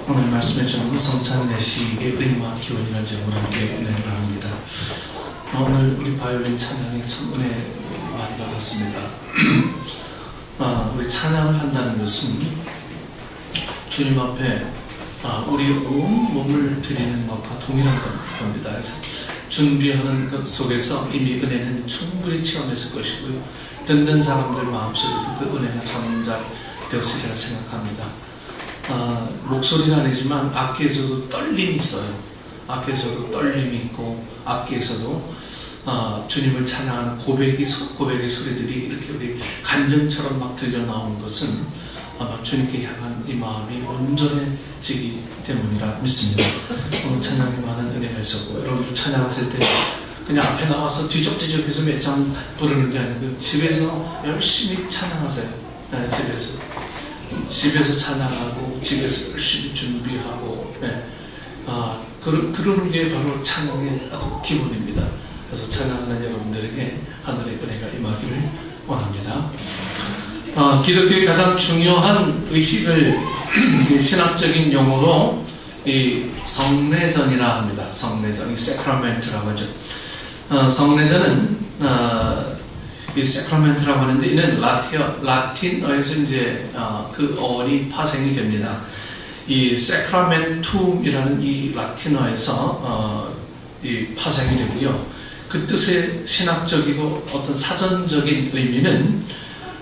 오늘 말씀해 주는 성찬 내식의 의미와 기원이라는 제목으로 함께 은혜를 나눕니다. 오늘 우리 바이올린 찬양에 참 은혜 많이 받았습니다. 우리 찬양을 한다는 것은 주님 앞에 우리 온 몸을 드리는 것과 동일한 겁니다. 그래서 준비하는 것 속에서 이미 은혜는 충분히 체험했을 것이고요. 듣는 사람들 마음속에도 그 은혜가 전달되었으리라 생각합니다. 목소리가 아니지만 악기에서도 떨림이 있어요. 악기에서도 떨림이 있고 악기에서도 주님을 찬양하는 고백의 소리들이 이렇게 우리 간정처럼 막 들려 나오는 것은 아마 주님께 향한 이 마음이 온전해지기 때문이라 믿습니다. 오늘 찬양에 많은 은혜가 있었고, 여러분 찬양하실 때 그냥 앞에 나와서 뒤적뒤적해서 몇 장 부르는 게 아니고 집에서 열심히 찬양하세요. 집에서 찬양하고 집에서 열심히 준비하고, 그러는 게 바로 찬양의 아주 기본입니다. 그래서 찬양하는 여러분들에게 하늘의 은혜가 임하기를 원합니다. 기독교의 가장 중요한 의식을 신학적인 용어로 이 성례전이라 합니다. 성례전, 이 세크라멘트라고 하죠. 성례전은 이 세크라멘트라고 하는데, 이는 라틴어에서 이제 그 어원이 파생이 됩니다. 이 세크라멘툼이라는 이 라틴어에서 이 파생이 되고요. 그 뜻의 신학적이고 어떤 사전적인 의미는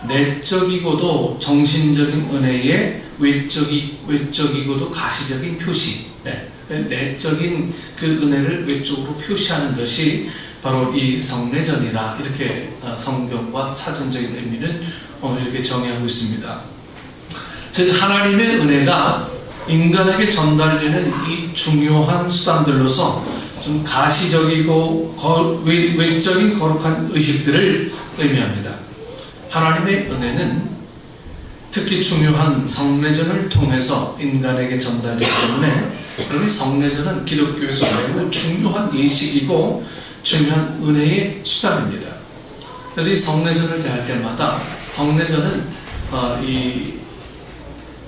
내적이고도 정신적인 은혜의 외적이고도 가시적인 표시, 내적인 그 은혜를 외적으로 표시하는 것이 바로 이 성례전이다. 이렇게 성경과 사전적인 의미는 이렇게 정의하고 있습니다. 즉 하나님의 은혜가 인간에게 전달되는 이 중요한 수단들로서 좀 가시적이고 외적인 거룩한 의식들을 의미합니다. 하나님의 은혜는 특히 중요한 성례전을 통해서 인간에게 전달되기 때문에, 그러니 성례전은 기독교에서 매우 중요한 예식이고 중요한 은혜의 수단입니다. 그래서 이 성례전을 대할 때마다 성례전은 이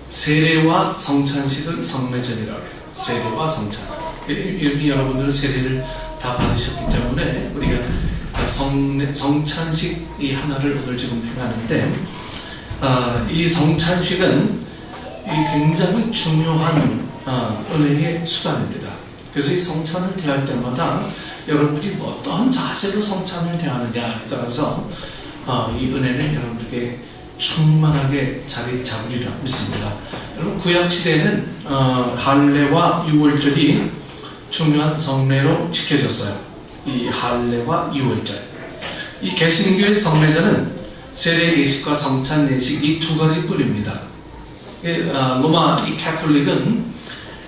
세례와 성찬식을 성례전이라고 해요. 세례와 성찬. 이미 여러분들은 세례를 다 받으셨기 때문에 우리가 성찬식 이 하나를 오늘 지금 행하는데, 이 성찬식은 굉장히 중요한 은혜의 수단입니다. 그래서 이 성찬을 대할 때마다 여러분들이 어떤 자세로 성찬을 대하느냐에 따라서 이 은혜는 여러분들에게 충만하게 자리 잡으리라 믿습니다. 여러분, 구약시대에는 할례와 유월절이 중요한 성례로 지켜졌어요. 이 할례와 유월절. 이 개신교의 성례전은 세례 예식과 성찬 예식 이 두 가지 뿐입니다. 로마 이 가톨릭은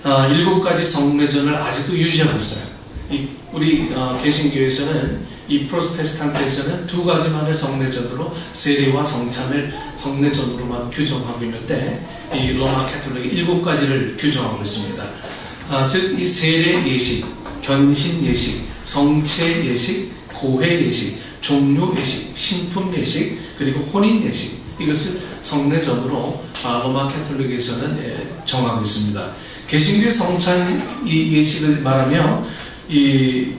7가지 성례전을 아직도 유지하고 있어요. 우리 개신교에서는, 이 프로테스탄트에서는 2가지만을 성례전으로, 세례와 성찬을 성례전으로만 규정하고 있는데, 이 로마 가톨릭이 7가지를 규정하고 있습니다. 즉 이 세례 예식, 견신 예식, 성체 예식, 고회 예식, 종료 예식, 신품 예식, 그리고 혼인 예식, 이것을 성례전으로 로마 가톨릭에서는 정하고 있습니다. 개신교의 성찬 예식을 말하며 이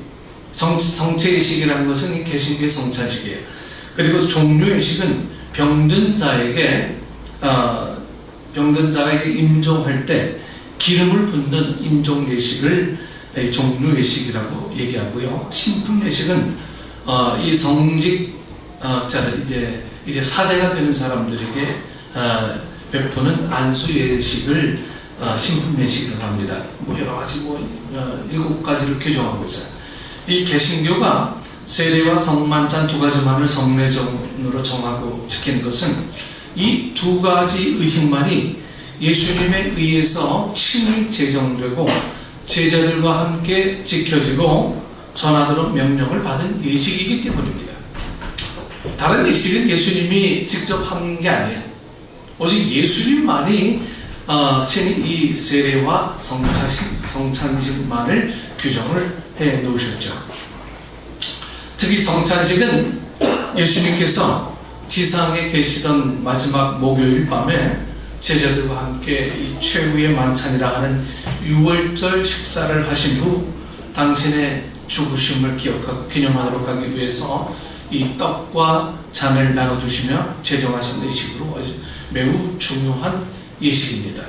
성체 예식이라는 것은 이 개신교의 성찬식이에요. 그리고 종료 예식은 병든 자가 이제 임종할 때 기름을 붓는 임종 예식을 종료 예식이라고 얘기하고요. 신품 예식은 이 성직자들, 이제 사제가 되는 사람들에게 베푸는 안수 예식을 신품 예식이라고 합니다. 여러 가지 7가지를 규정하고 있어요. 이 개신교가 세례와 성만찬 2가지만을 성례전으로 정하고 지키는 것은 이 2가지 의식만이 예수님에 의해서 친히 제정되고 제자들과 함께 지켜지고 전하도록 명령을 받은 예식이기 때문입니다. 다른 예식은 예수님이 직접 한 게 아니에요. 오직 예수님만이 친히 이 세례와 성찬식만을 규정을 해 놓으셨죠. 특히 성찬식은 예수님께서 지상에 계시던 마지막 목요일 밤에 제자들과 함께 이 최후의 만찬이라 하는 유월절 식사를 하신 후 당신의 죽으심을 기억하고 기념하도록 하기 위해서 이 떡과 잔을 나눠주시며 제정하신 의식으로 매우 중요한 예식입니다.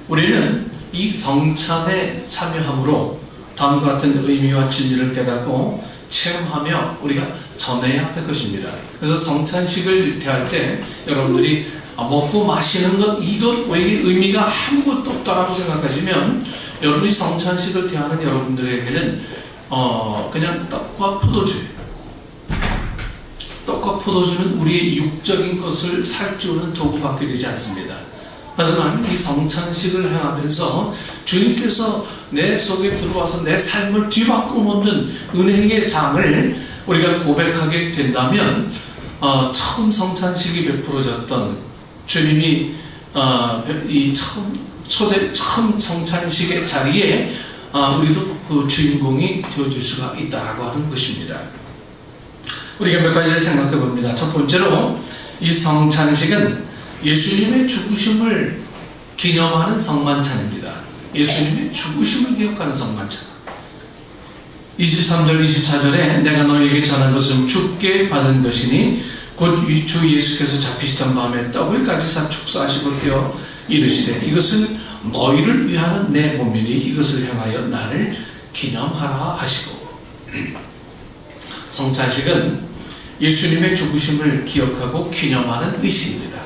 우리는 이 성찬에 참여함으로 다음과 같은 의미와 진리를 깨닫고 체험하며 우리가 전해야 할 것입니다. 그래서 성찬식을 대할 때 여러분들이 먹고 마시는 것 이것 외에 의미가 아무것도 없다라고 생각하시면 여러분이 성찬식을 대하는 여러분들에게는 그냥 떡과 포도주예요. 떡과 포도주는 우리의 육적인 것을 살찌우는 도구밖에 되지 않습니다. 하지만 이 성찬식을 행하면서 주님께서 내 속에 들어와서 내 삶을 뒤바꿔 놓는 은혜의 장을 우리가 고백하게 된다면 처음 성찬식이 베풀어졌던 주님이 이 처음 성찬식의 자리에 우리도 그 주인공이 되어줄 수가 있다라고 하는 것입니다. 우리가 몇 가지를 생각해 봅니다. 첫 번째로 이 성찬식은 예수님의 죽으심을 기념하는 성만찬입니다. 예수님의 죽으심을 기억하는 성만찬. 23절 24절에 내가 너희에게 전한 것은 주께 받은 것이니 곧 주 예수께서 잡히시던 밤에 떡을 가지사 축사하시고 떼어 이르시되 이것은 너희를 위하는 내 몸이니 이것을 행하여 나를 기념하라 하시고. 성찬식은 예수님의 죽으심을 기억하고 기념하는 의식입니다.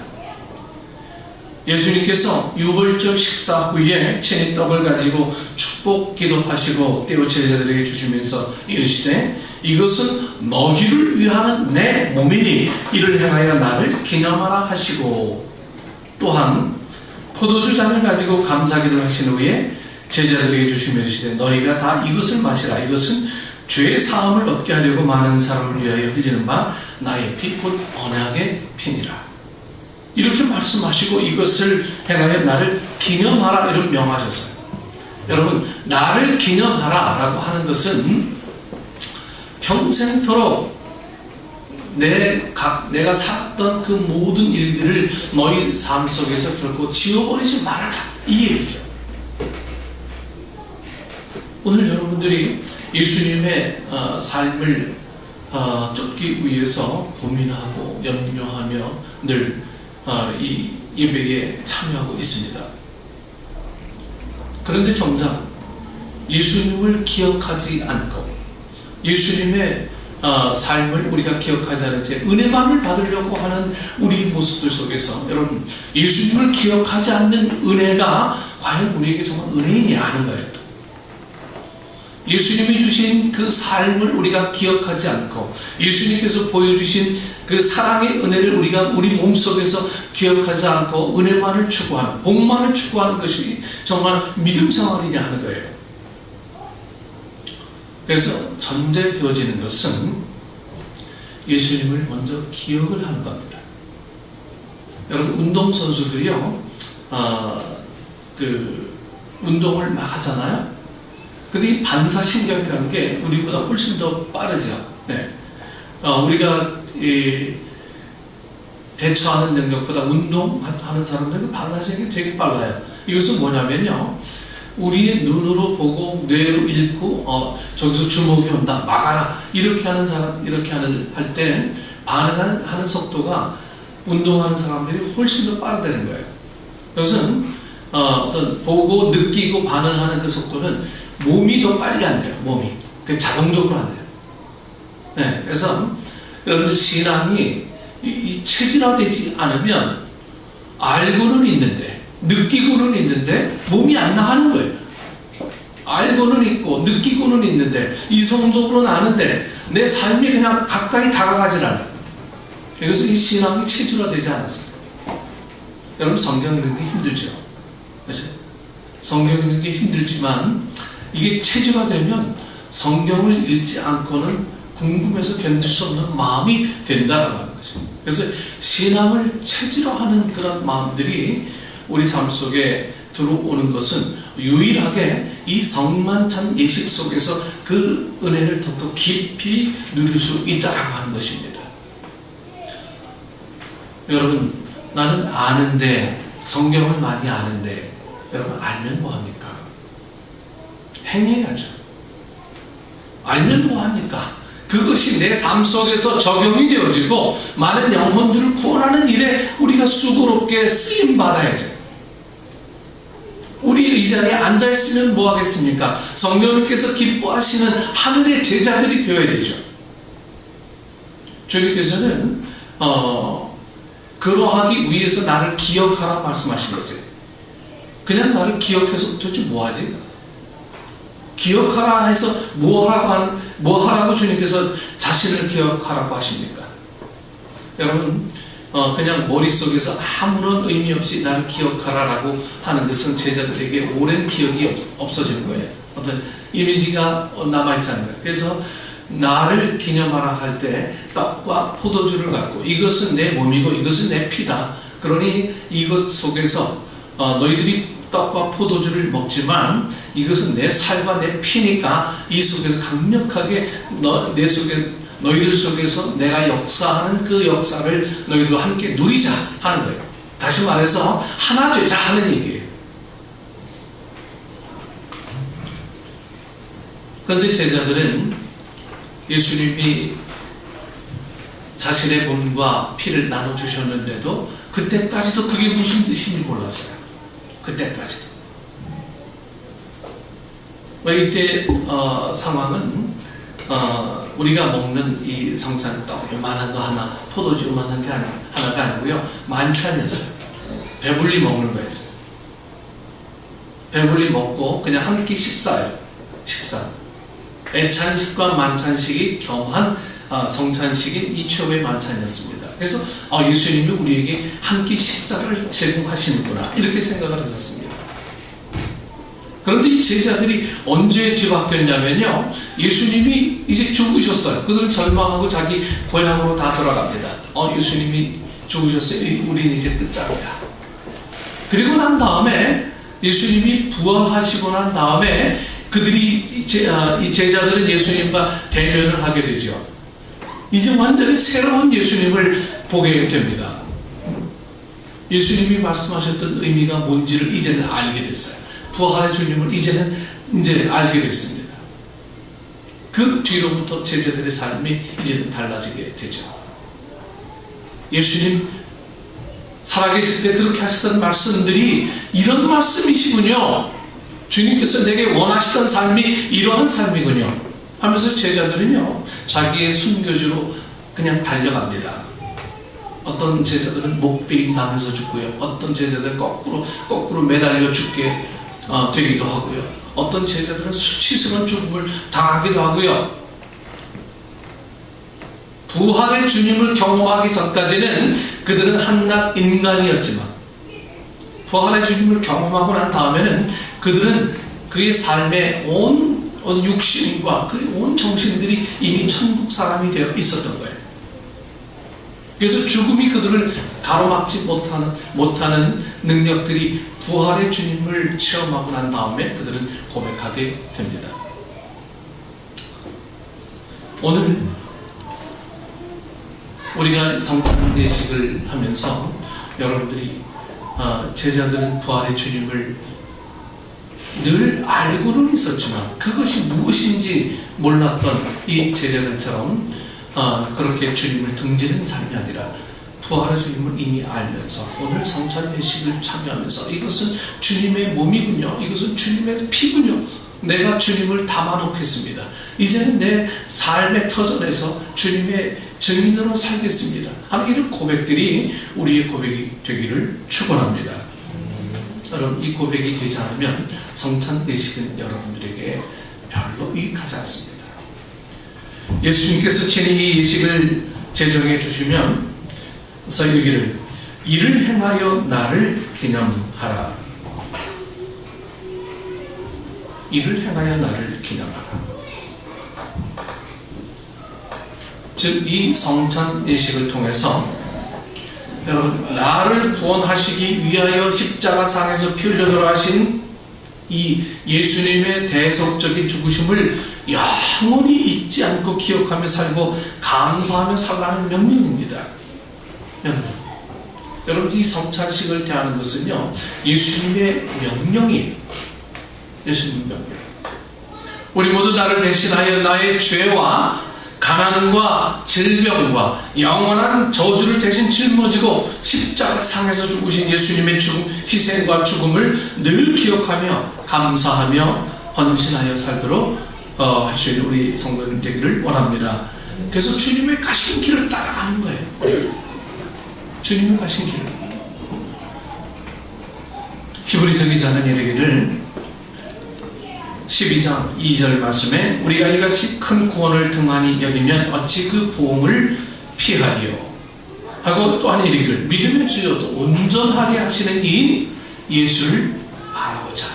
예수님께서 유월절 식사 후에 친히 떡을 가지고 축복 기도하시고 떼어 제자들에게 주시면서 이르시되 이것은 너희를 위하는 내 몸이니 이를 행하여 나를 기념하라 하시고, 또한 포도주 잔을 가지고 감사기도를 하신 후에 제자들에게 주시며 이르시되 너희가 다 이것을 마시라. 이것은 죄의 사함을 얻게 하려고 많은 사람을 위하여 흘리는 바 나의 피 곧 언약의 피니라. 이렇게 말씀하시고 이것을 행하여 나를 기념하라 이런 명하셨어요. 여러분, 나를 기념하라 라고 하는 것은 평생토록 내가 살았던 그 모든 일들을 너희 삶 속에서 결코 지워버리지 말아라, 이 얘기죠. 오늘 여러분들이 예수님의 삶을 쫓기 위해서 고민하고 염려하며 늘 이 예배에 참여하고 있습니다. 그런데 정작 예수님을 기억하지 않고 예수님의 삶을 우리가 기억하지 않은 채 은혜만을 받으려고 하는 우리 모습들 속에서 여러분, 예수님을 기억하지 않는 은혜가 과연 우리에게 정말 은혜이냐 하는 거예요. 예수님이 주신 그 삶을 우리가 기억하지 않고 예수님께서 보여주신 그 사랑의 은혜를 우리가 우리 몸속에서 기억하지 않고 은혜만을 추구하는, 복만을 추구하는 것이 정말 믿음 생활이냐 하는 거예요. 그래서 전제되어지는 것은 예수님을 먼저 기억을 하는 겁니다. 여러분, 운동선수들이요, 운동을 막 하잖아요. 근데 이 반사신경이라는 게 우리보다 훨씬 더 빠르죠. 네. 우리가 대처하는 능력보다 운동하는 사람들은 반사신경이 되게 빨라요. 이것은 뭐냐면요, 우리의 눈으로 보고 뇌로 읽고 저기서 주먹이 온다, 막아라, 이렇게 하는 사람, 이렇게 할 때 반응하는 속도가 운동하는 사람들이 훨씬 더 빠르다는 거예요. 그것은 어떤 보고 느끼고 반응하는 그 속도는 몸이 더 빨리 안 돼요. 몸이 자동적으로 안 돼요. 네, 그래서 여러분, 신앙이 체질화되지 않으면 알고는 있는데, 느끼고는 있는데 몸이 안 나가는 거예요. 알고는 있고 느끼고는 있는데 이성적으로는 아는데 내 삶이 그냥 가까이 다가가질 않아요. 그래서 이 신앙이 체질화되지 않았어요. 여러분, 성경 읽는 게 힘들죠. 그렇죠? 성경 읽는 게 힘들지만 이게 체질화되면 성경을 읽지 않고는 궁금해서 견딜 수 없는 마음이 된다라고 하는 거죠. 그래서 신앙을 체질화하는 그런 마음들이 우리 삶 속에 들어오는 것은 유일하게 이 성만찬 예식 속에서 그 은혜를 더욱 깊이 누릴 수 있다라고 하는 것입니다. 여러분, 나는 아는데 성경을 많이 아는데 여러분 알면 뭐합니까? 행해야죠. 알면 뭐합니까? 그것이 내 삶 속에서 적용이 되어지고 많은 영혼들을 구원하는 일에 우리가 수고롭게 쓰임받아야죠. 우리 이 자리에 앉아있으면 뭐하겠습니까? 성령님께서 기뻐하시는 하늘의 제자들이 되어야 되죠. 주님께서는 그러하기 위해서 나를 기억하라 말씀하신 거죠. 그냥 나를 기억해서 도대체 뭐하지? 기억하라 해서 뭐 하라고 주님께서 자신을 기억하라고 하십니까? 여러분 그냥 머릿속에서 아무런 의미 없이 나를 기억하라라고 하는 것은 제자들에게 오랜 기억이 없어지는 거예요. 어떤 이미지가 남아있지 않는 거예요. 그래서 나를 기념하라 할 때 떡과 포도주를 갖고 이것은 내 몸이고 이것은 내 피다. 그러니 이것 속에서 너희들이 떡과 포도주를 먹지만 이것은 내 살과 내 피니까 이 속에서 강력하게 너희들 속에서 내가 역사하는 그 역사를 너희들과 함께 누리자 하는 거예요. 다시 말해서 하나 되자 하는 얘기예요. 그런데 제자들은 예수님이 자신의 몸과 피를 나눠주셨는데도 그때까지도 그게 무슨 뜻인지 몰랐어요. 그때까지도. 이때 상황은 우리가 먹는 이 성찬떡 요만한 거 하나, 포도주 요만한 게 하나가 아니고요, 만찬이었어요. 배불리 먹는 거였어요. 배불리 먹고 그냥 한 끼 식사예요. 식사. 애찬식과 만찬식이 겸한 성찬식인 이 최후의 만찬이었습니다. 그래서 예수님이 우리에게 한 끼 식사를 제공하시는구나 이렇게 생각을 했었습니다. 그런데 이 제자들이 언제 뒤바뀌었냐면요, 예수님이 이제 죽으셨어요. 그들은 절망하고 자기 고향으로 다 돌아갑니다. 예수님이 죽으셨어요. 우리는 이제 끝장이다. 그리고 난 다음에 예수님이 부활하시고 난 다음에 그들이 이 제자들은 예수님과 대면을 하게 되죠. 이제 완전히 새로운 예수님을 보게 됩니다. 예수님이 말씀하셨던 의미가 뭔지를 이제는 알게 됐어요. 부활의 주님을 이제 알게 됐습니다. 그 뒤로부터 제자들의 삶이 이제는 달라지게 되죠. 예수님 살아계실 때 그렇게 하시던 말씀들이 이런 말씀이시군요. 주님께서 내게 원하시던 삶이 이러한 삶이군요 하면서 제자들은요 자기의 순교주로 그냥 달려갑니다. 어떤 제자들은 목베임 당해서 죽고요, 어떤 제자들은 거꾸로 매달려 죽게 되기도 하고요, 어떤 제자들은 수치스러운 죽음을 당하기도 하고요. 부활의 주님을 경험하기 전까지는 그들은 한낱 인간이었지만 부활의 주님을 경험하고 난 다음에는 그들은 그의 삶의 온 육신과 그의 온 정신들이 이미 천국 사람이 되어 있었던 거예요. 그래서 죽음이 그들을 가로막지 못하는 능력들이 부활의 주님을 체험하고 난 다음에 그들은 고백하게 됩니다. 오늘 우리가 성찬 예식을 하면서 여러분들이 제자들은 부활의 주님을 늘 알고는 있었지만 그것이 무엇인지 몰랐던 이 제자들처럼 그렇게 주님을 등지는 삶이 아니라 부활의 주님을 이미 알면서 오늘 성찬 예식을 참여하면서 이것은 주님의 몸이군요, 이것은 주님의 피군요, 내가 주님을 담아놓겠습니다, 이제는 내 삶의 터전에서 주님의 증인으로 살겠습니다 하는 이런 고백들이 우리의 고백이 되기를 축원합니다. 여러분, 이 고백이 되지 않으면 성찬 예식은 여러분들에게 별로 유익하지 않습니다. 예수님께서 친히 이 예식을 제정해 주시면 이르기를 이를 행하여 나를 기념하라. 이를 행하여 나를 기념하라. 즉 이 성찬 예식을 통해서 여러분, 나를 구원하시기 위하여 십자가상에서 피 흘려 하신 이 예수님의 대속적인 죽으심을 영원히 잊지 않고 기억하며 살고 감사하며 살라는 명령입니다. 명령. 여러분, 이 성찬식을 대하는 것은요, 예수님의 명령이에요. 예수님 명령. 우리 모두 나를 대신하여 나의 죄와 가난과 질병과 영원한 저주를 대신 짊어지고 십자가 상에서 죽으신 예수님의 희생과 죽음을 늘 기억하며 감사하며 헌신하여 살도록 할 수 있는 우리 성도님 되기를 원합니다. 그래서 주님의 가신 길을 따라가는 거예요. 주님의 가신 길을. 히브리서 기자는 이르기를 12장 2절 말씀에 우리가 이같이 큰 구원을 등한히 여기면 어찌 그 보응을 피하리요 하고 또한 이르기를 믿음의 주여도 온전하게 하시는 이인 예수를 바라보자,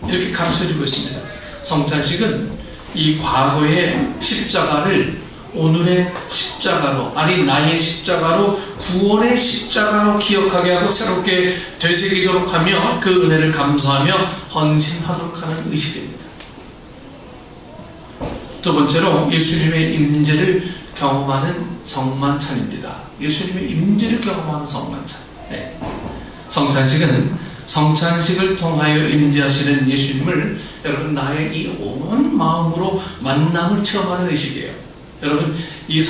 이렇게 가르쳐주고 있습니다. 성찬식은 이 과거의 십자가를 오늘의 십자가로, 아니 나의 십자가로, 구원의 십자가로 기억하게 하고 새롭게 되새기도록 하며 그 은혜를 감사하며 헌신하도록 하는 의식입니다. 두 번째로 예수님의 임재를 경험하는 성만찬입니다. 예수님의 임재를 경험하는 성만찬. 네. 성찬식은 성찬식을 통하여 임재하시는 예수님을 여러분 나의 이 온 마음으로 만남을 체험하는 의식이에요. 여러분, 이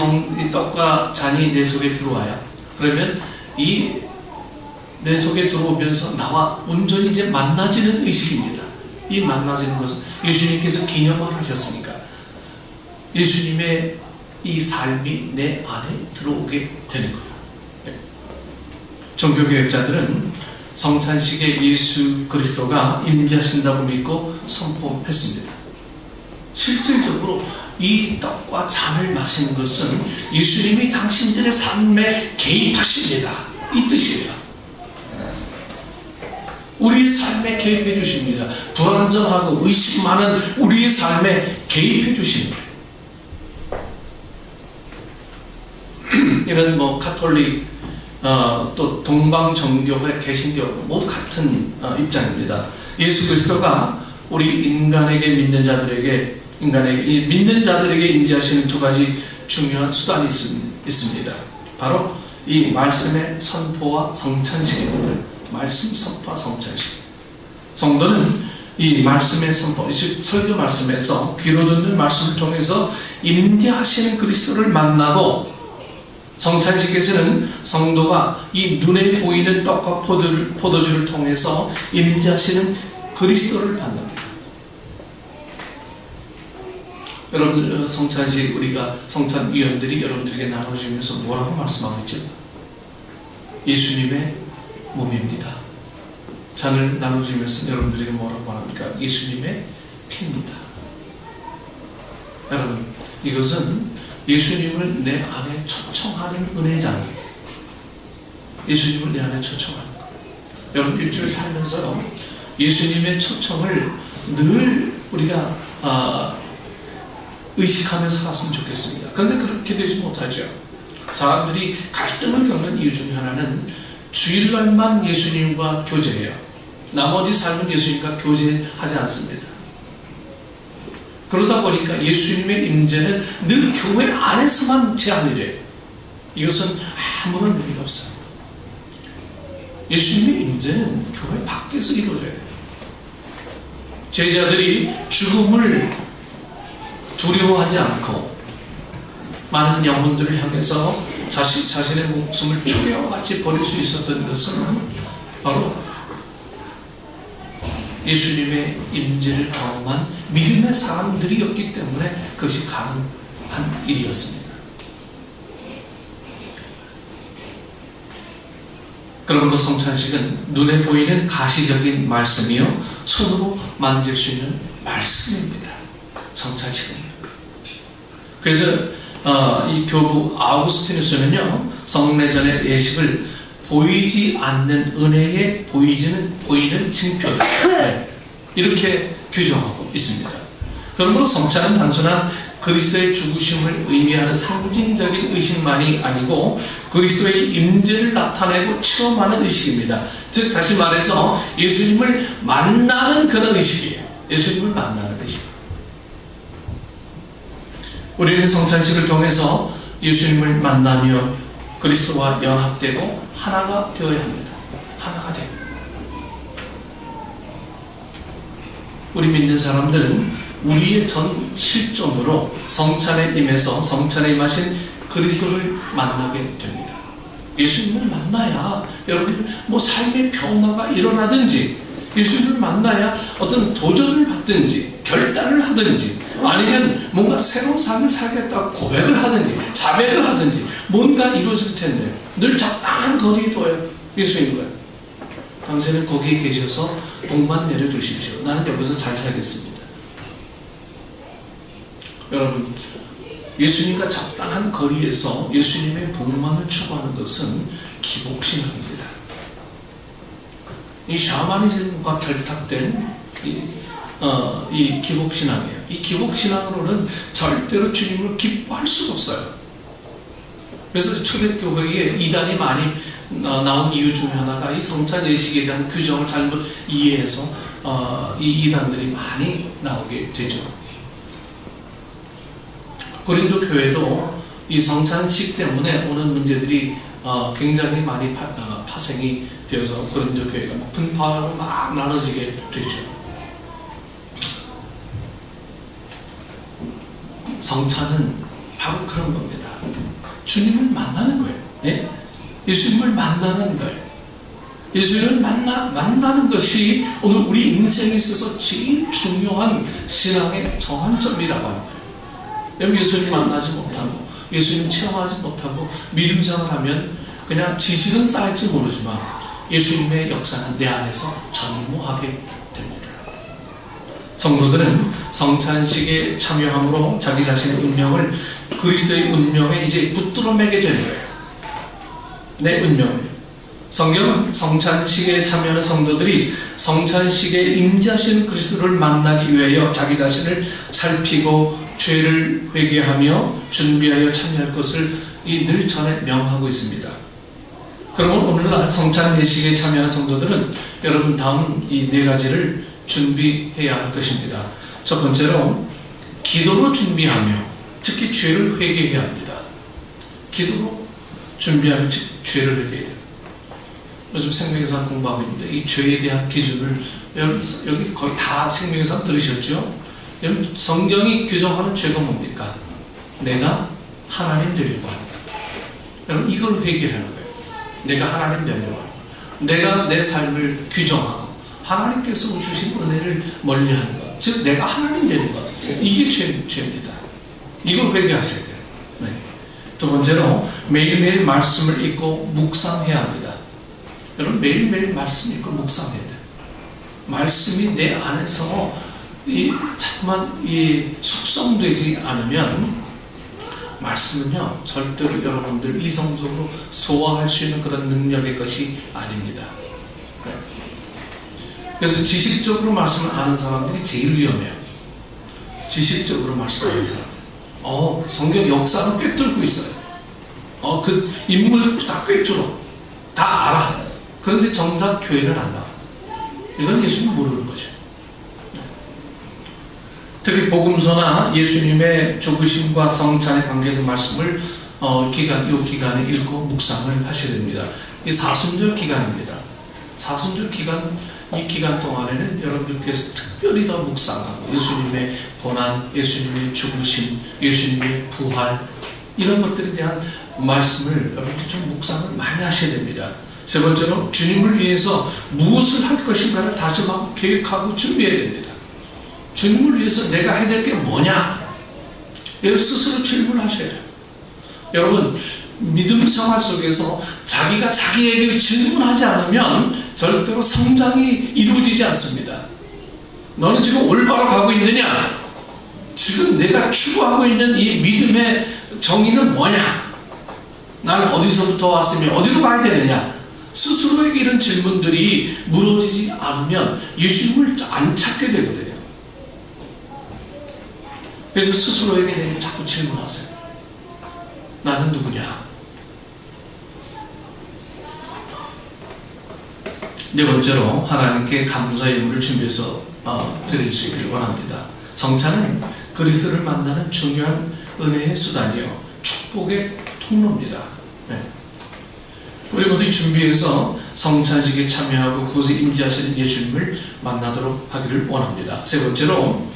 떡과 잔이 내 속에 들어와요. 그러면 이 내 속에 들어오면서 나와 온전히 이제 만나지는 의식입니다. 이 만나지는 것은 예수님께서 기념을 하셨으니까 예수님의 이 삶이 내 안에 들어오게 되는 거예요. 네. 종교개혁자들은 성찬식에 예수 그리스도가 임재하신다고 믿고 선포했습니다. 실질적으로 이 떡과 잔을 마시는 것은 예수님이 당신들의 삶에 개입하십니다. 이 뜻이에요. 우리의 삶에 개입해 주십니다. 불안정하고 의심 많은 우리의 삶에 개입해 주십니다. 이런 카톨릭 또 동방정교회, 개신교 모두 같은 입장입니다. 예수 그리스도가 우리 인간에게 믿는 자들에게 임재하시는 두 가지 중요한 수단이 있습니다. 바로 이 말씀의 선포와 성찬식입니다. 말씀 선포와 성찬식. 성도는 이 말씀의 선포, 즉 설교 말씀에서 귀로 듣는 말씀을 통해서 임재하시는 그리스도를 만나고, 성찬식에서는 성도가 이 눈에 보이는 떡과 포도주를 통해서 임재하시는 그리스도를 만납니다. 여러분, 성찬식 우리가 성찬위원들이 여러분들에게 나눠주면서 뭐라고 말씀하고 있죠? 예수님의 몸입니다. 잔을 나눠주면서 여러분들에게 뭐라고 말합니까? 예수님의 피입니다. 여러분, 이것은 예수님을 내 안에 초청하는 은혜장이에요. 예수님을 내 안에 초청하는 거예요. 여러분, 일주일 살면서 예수님의 초청을 늘 우리가 의식하며 살았으면 좋겠습니다. 그런데 그렇게 되지 못하죠. 사람들이 갈등을 겪는 이유 중 하나는 주일날만 예수님과 교제해요. 나머지 삶은 예수님과 교제하지 않습니다. 그러다 보니까 예수님의 임재는 늘 교회 안에서만 제한이 돼요. 이것은 아무런 의미가 없어요. 예수님의 임재는 교회 밖에서 이루어져야 돼요. 제자들이 죽음을 두려워하지 않고 많은 영혼들을 향해서 자신의 목숨을 초계와 같이 버릴 수 있었던 것은 바로 예수님의 임재를 경험한 믿음의 사람들이었기 때문에 그것이 가능한 일이었습니다. 그러므로 성찬식은 눈에 보이는 가시적인 말씀이요 손으로 만질 수 있는 말씀입니다. 성찬식은. 그래서 이 교부 아우구스티누스는요, 성례전의 예식을 보이지 않는 은혜에 보이는 징표, 이렇게 규정하고 있습니다. 그러므로 성찬은 단순한 그리스도의 죽으심을 의미하는 상징적인 의식만이 아니고 그리스도의 임재를 나타내고 체험하는 의식입니다. 즉 다시 말해서 예수님을 만나는 그런 의식이에요. 예수님을 만나는 의식. 우리는 성찬식을 통해서 예수님을 만나며 그리스도와 연합되고 하나가 되어야 합니다. 하나가 되고. 우리 믿는 사람들은 우리의 전 실존으로 성찬에 임해서 성찬에 임하신 그리스도를 만나게 됩니다. 예수님을 만나야 여러분 뭐 삶의 변화가 일어나든지, 예수님을 만나야 어떤 도전을 받든지 결단을 하든지, 아니면 뭔가 새로운 삶을 살겠다고 고백을 하든지 자백을 하든지 뭔가 이루어질 텐데 늘 적당한 거리에 둬요. 예수님 거예요. 당신은 거기에 계셔서 복만 내려주십시오. 나는 여기서 잘 살겠습니다. 여러분, 예수님과 적당한 거리에서 예수님의 복만을 추구하는 것은 기복신앙입니다. 이 샤머니즘과 결탁된 이 기복신앙이에요. 이 기복신앙으로는 절대로 주님을 기뻐할 수가 없어요. 그래서 초대교회에 이단이 많이 나온 이유 중에 하나가 이 성찬 예식에 대한 규정을 잘못 이해해서 이 이단들이 많이 나오게 되죠. 고린도 교회도 이 성찬식 때문에 오는 문제들이 굉장히 많이 파생이 되어서 고린도 교회가 분파로 막 나눠지게 되죠. 성찬은 바로 그런 겁니다. 주님을 만나는 거예요. 예? 예수님을 만나는 거예요. 예수님을 만나는 것이 오늘 우리 인생에 있어서 제일 중요한 신앙의 전환점이라고 하는 거예요. 여러분, 예수님 만나지 못하고 예수님 체험하지 못하고 믿음 생활하면 그냥 지식은 쌓일지 모르지만 예수님의 역사는 내 안에서 전무하게 됩니다. 성도들은 성찬식에 참여함으로 자기 자신의 운명을 그리스도의 운명에 이제 붙들어 매게 되는 거예요. 내 운명을. 성경은 성찬식에 참여하는 성도들이 성찬식에 임재하신 그리스도를 만나기 위하여 자기 자신을 살피고 죄를 회개하며 준비하여 참여할 것을 늘 전에 명하고 있습니다. 그러면 오늘날 성찬 예식에 참여한 성도들은 여러분 다음 이 네 가지를 준비해야 할 것입니다. 첫 번째로 기도로 준비하며 특히 죄를 회개해야 합니다. 기도로 준비하며 죄를 회개해야 돼요. 요즘 생명의산 공부하고 있는데 이 죄에 대한 기준을 여기 거의 다 생명의산 들으셨죠? 여러분, 성경이 규정하는 죄가 뭡니까? 내가 하나님 되려고 하는 거예요. 여러분, 이걸 회개하는 거예요. 내가 하나님 되려고 하는 거예요. 내가 내 삶을 규정하고 하나님께서 주신 은혜를 멀리하는 것, 즉 내가 하나님 되는 것, 이게 죄입니다. 이걸 회개하셔야 돼요. 네. 두 번째로 매일매일 말씀을 읽고 묵상해야 합니다. 여러분, 매일매일 말씀 읽고 묵상해야 돼요. 말씀이 내 안에서 자꾸만 숙성되지 않으면 말씀은요 절대로 여러분들 이성적으로 소화할 수 있는 그런 능력의 것이 아닙니다. 네. 그래서 지식적으로 말씀을 아는 사람들이 제일 위험해요. 지식적으로 말씀하는 사람들. 성경 역사는 꿰뚫고 있어요. 그 인물 다 꿰뚫어. 다 알아. 그런데 정작 교회는 안 나와. 이건 예수님 모르는 거죠. 특히 복음서나 예수님의 죽으심과 성찬에 관계된 말씀을 이 기간에 읽고 묵상을 하셔야 됩니다. 이 사순절 기간입니다. 사순절 기간, 이 기간 동안에는 여러분들께서 특별히 더 묵상하고 예수님의 고난, 예수님의 죽으심, 예수님의 부활 이런 것들에 대한 말씀을 여러분들 좀 묵상을 많이 하셔야 됩니다. 세 번째로 주님을 위해서 무엇을 할 것인가를 다시 막 계획하고 준비해야 됩니다. 주님을 위해서 내가 해야 될 게 뭐냐? 여러분 스스로 질문하셔야 돼요. 여러분 믿음 생활 속에서 자기가 자기에게 질문하지 않으면 절대로 성장이 이루어지지 않습니다. 너는 지금 올바로 가고 있느냐? 지금 내가 추구하고 있는 이 믿음의 정의는 뭐냐? 나는 어디서부터 왔으며 어디로 가야 되느냐? 스스로에게 이런 질문들이 물어지지 않으면 예수님을 안 찾게 되거든요. 그래서 스스로에게 자꾸 질문하세요. 나는 누구냐? 네 번째로 하나님께 감사의 예물을 준비해서 드릴 수 있기를 원합니다. 성찬은 그리스도를 만나는 중요한 은혜의 수단이요 축복의 통로입니다. 네. 우리 모두 준비해서 성찬식에 참여하고 그곳에 임재하시는 예수님을 만나도록 하기를 원합니다. 세 번째로,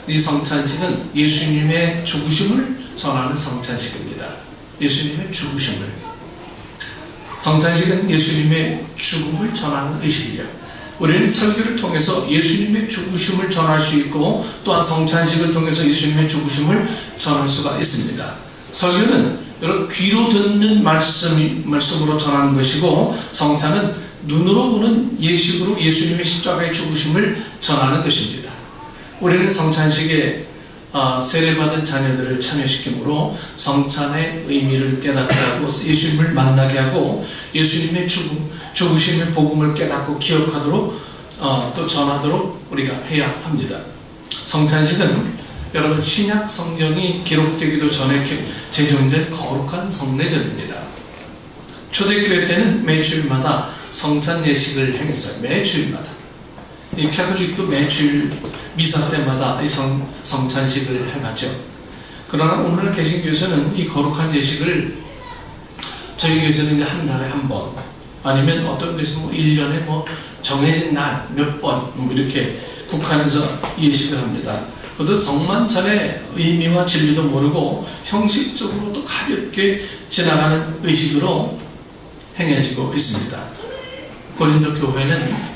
이 성찬식은 예수님의 죽으심을 전하는 성찬식입니다. 예수님의 죽으심을. 성찬식은 예수님의 죽음을 전하는 의식이죠. 우리는 설교를 통해서 예수님의 죽으심을 전할 수 있고, 또한 성찬식을 통해서 예수님의 죽으심을 전할 수가 있습니다. 설교는 여러분 귀로 듣는 말씀으로 전하는 것이고, 성찬은 눈으로 보는 예식으로 예수님의 십자가의 죽으심을 전하는 것입니다. 우리는 성찬식에 세례받은 자녀들을 참여시키므로 성찬의 의미를 깨닫게 하고 예수님을 만나게 하고 예수님의 죽으심의 복음을 깨닫고 기억하도록 또 전하도록 우리가 해야 합니다. 성찬식은 여러분 신약 성경이 기록되기도 전에 제정된 거룩한 성례절입니다. 초대교회 때는 매주일마다 성찬 예식을 행했어요. 매주일마다. 이 캐톨릭도 매주일 미사 때마다 이 성찬식을 행하죠. 그러나 오늘 개신교에서는 이 거룩한 예식을 저희 교회에서는 한 달에 한 번, 아니면 어떤 교회에서는 1년에 정해진 날 몇 번 이렇게 국한해서 예식을 합니다. 그것도 성만찬의 의미와 진리도 모르고 형식적으로 또 가볍게 지나가는 의식으로 행해지고 있습니다. 고린도 교회는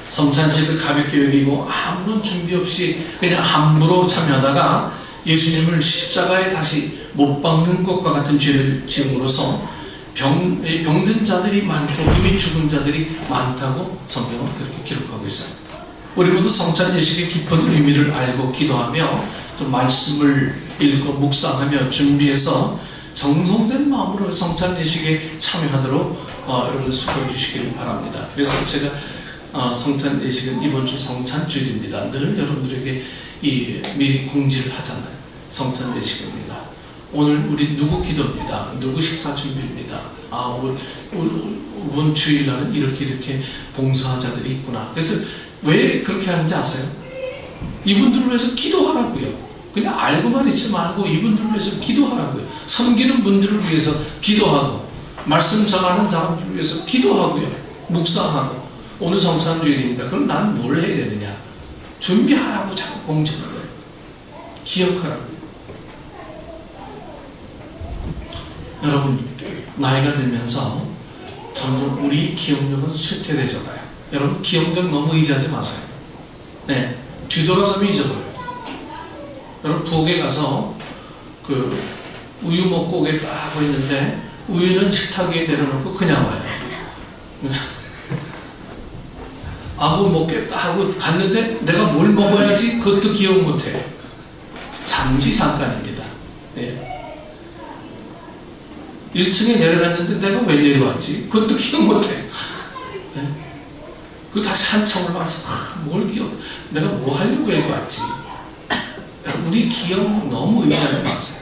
성찬식을 가볍게 여기고 아무런 준비 없이 그냥 함부로 참여하다가 예수님을 십자가에 다시 못 박는 것과 같은 죄를 지음으로써 병든 자들이 많고 이미 죽은 자들이 많다고 성경은 그렇게 기록하고 있습니다. 우리 모두 성찬 예식의 깊은 의미를 알고 기도하며 좀 말씀을 읽고 묵상하며 준비해서 정성된 마음으로 성찬 예식에 참여하도록 여러분 수고해 주시길 바랍니다. 그래서 제가 성찬 예식은 이번 주 성찬주일입니다. 늘 여러분들에게 미리 공지를 하잖아요. 성찬 예식입니다. 오늘 우리 누구 기도입니다. 누구 식사 준비입니다. 이번 주일날은 이렇게 봉사자들이 있구나. 그래서 왜 그렇게 하는지 아세요? 이분들을 위해서 기도하라고요. 그냥 알고만 있지 말고 이분들을 위해서 기도하라고요. 섬기는 분들을 위해서 기도하고, 말씀 전하는 사람들을 위해서 기도하고요. 묵상하고. 오늘 성찬주일이니까 그럼 나는 뭘 해야 되느냐? 준비하라고 자꾸 공지하는 거예요. 기억하라고요. 여러분, 나이가 들면서 점점 우리 기억력은 쇠퇴되죠 가요. 여러분, 기억력 너무 의지하지 마세요. 네, 뒤돌아서면 잊어버려요. 여러분, 부엌에 가서 우유 먹고 오겠다 하고 있는데 우유는 식탁 위에 내려놓고 그냥 와요. 뭐 먹겠다 하고 갔는데 내가 뭘 먹어야지 그것도 기억 못해요. 잠시 잠깐입니다. 예. 1층에 내려갔는데 내가 왜 내려왔지? 그것도 기억 못해요. 예. 그 다시 한참 올라가서 뭘 기억, 내가 뭐 하려고 여기 왔지? 우리 기억 너무 의지하지 마세요.